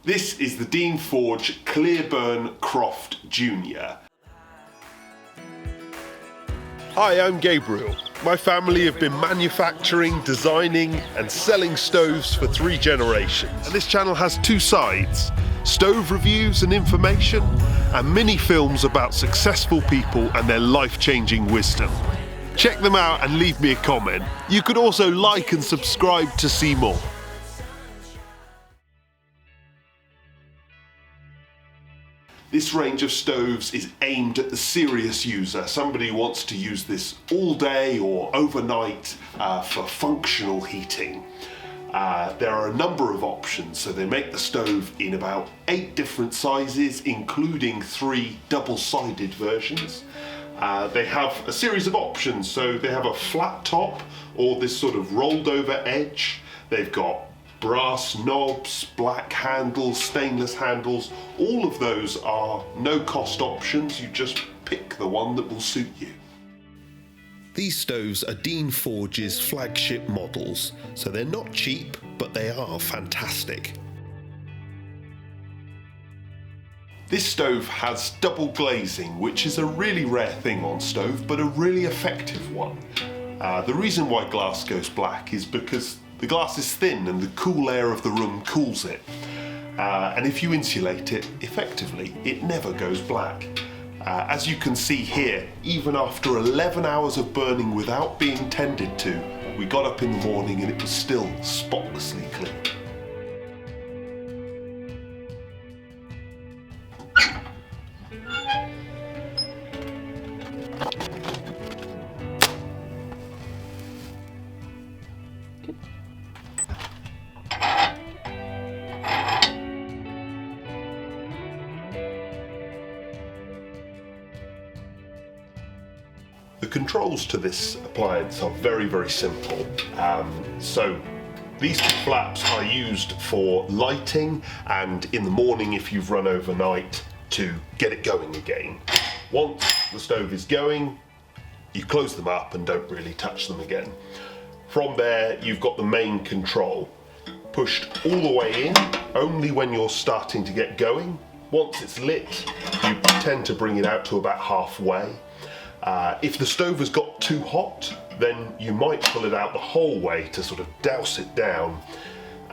This is the Dean Forge Clearburn Croft Junior. Hi, I'm Gabriel. My family have been manufacturing, designing and selling stoves for 3 generations. And this channel has 2 sides: stove reviews and information, and mini films about successful people and their life-changing wisdom. Check them out and leave me a comment. You could also like and subscribe to see more. This range of stoves is aimed at the serious user, somebody who wants to use this all day or overnight for functional heating. There are a number of options, so they make the stove in about 8 different sizes, including 3 double-sided versions. They have a series of options, so they have a flat top or this sort of rolled over edge. They've got brass knobs, black handles, stainless handles. All of those are no-cost options. You just pick the one that will suit you. These stoves are Dean Forge's flagship models, so they're not cheap, but they are fantastic. This stove has double glazing, which is a really rare thing on stove, but a really effective one. The reason why glass goes black is because the glass is thin and the cool air of the room cools it. And if you insulate it effectively, it never goes black. As you can see here, even after 11 hours of burning without being tended to, we got up in the morning and it was still spotlessly clean. The controls to this appliance are very, very simple. So these 2 flaps are used for lighting, and in the morning if you've run overnight, to get it going again. Once the stove is going, you close them up and don't really touch them again. From there you've got the main control, pushed all the way in only when you're starting to get going. Once it's lit, you tend to bring it out to about halfway. If the stove has got too hot, then you might pull it out the whole way to sort of douse it down.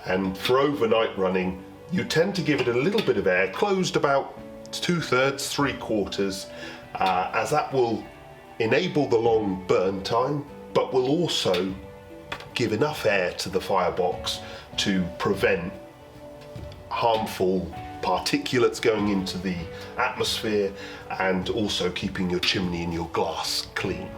And for overnight running, you tend to give it a little bit of air, closed about 2/3, 3/4, as that will enable the long burn time, but will also give enough air to the firebox to prevent harmful particulates going into the atmosphere, and also keeping your chimney and your glass clean.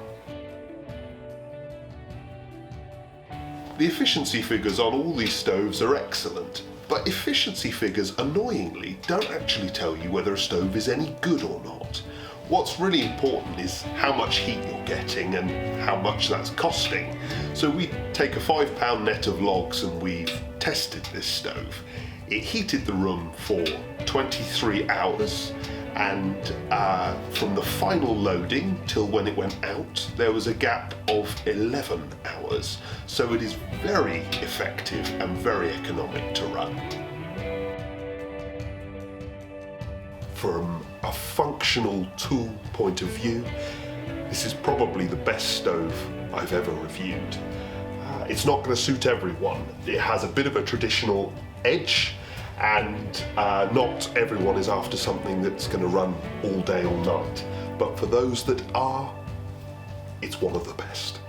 The efficiency figures on all these stoves are excellent, but efficiency figures, annoyingly, don't actually tell you whether a stove is any good or not. What's really important is how much heat you're getting and how much that's costing. So we take a £5 net of logs and we've tested this stove. It heated the room for 23 hours, and from the final loading till when it went out, there was a gap of 11 hours. So it is very effective and very economic to run. From a functional tool point of view, this is probably the best stove I've ever reviewed. It's not going to suit everyone. It has a bit of a traditional edge, and not everyone is after something that's going to run all day, all night. But for those that are, it's one of the best.